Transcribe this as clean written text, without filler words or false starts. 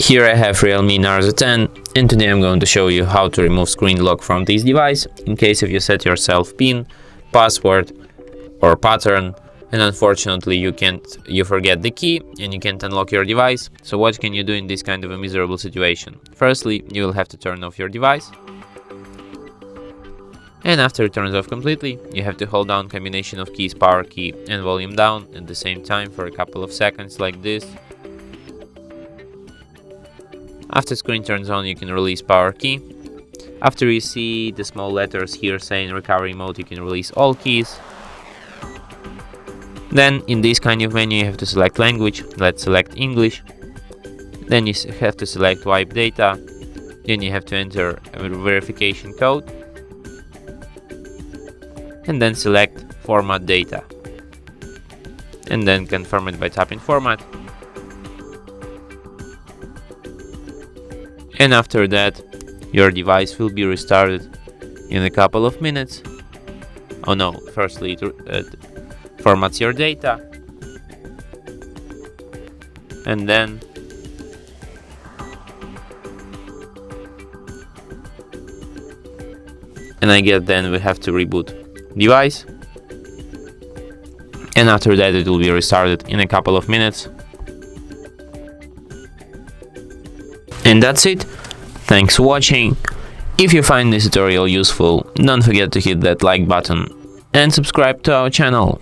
Here I have REALME Narzo 10, and today I'm going to show you how to remove screen lock from this device in case if you set yourself PIN, password or pattern and unfortunately you forget the key and you can't unlock your device. So what can you do in this kind of a miserable situation? Firstly, you will have to turn off your device. And after it turns off completely, you have to hold down combination of keys, power key and volume down at the same time for a couple of seconds like this. After screen turns on, you can release power key. After you see the small letters here saying recovery mode, you can release all keys. Then in this kind of menu you have to select language. Let's select English. Then you have to select wipe data. Then you have to enter a verification code. And then select format data. And then confirm it by tapping format. And after that, your device will be restarted in a couple of minutes. Oh no, firstly it formats your data. And then then we have to reboot device. And after that it will be restarted in a couple of minutes. And that's it. Thanks for watching. If you find this tutorial useful, don't forget to hit that like button and subscribe to our channel.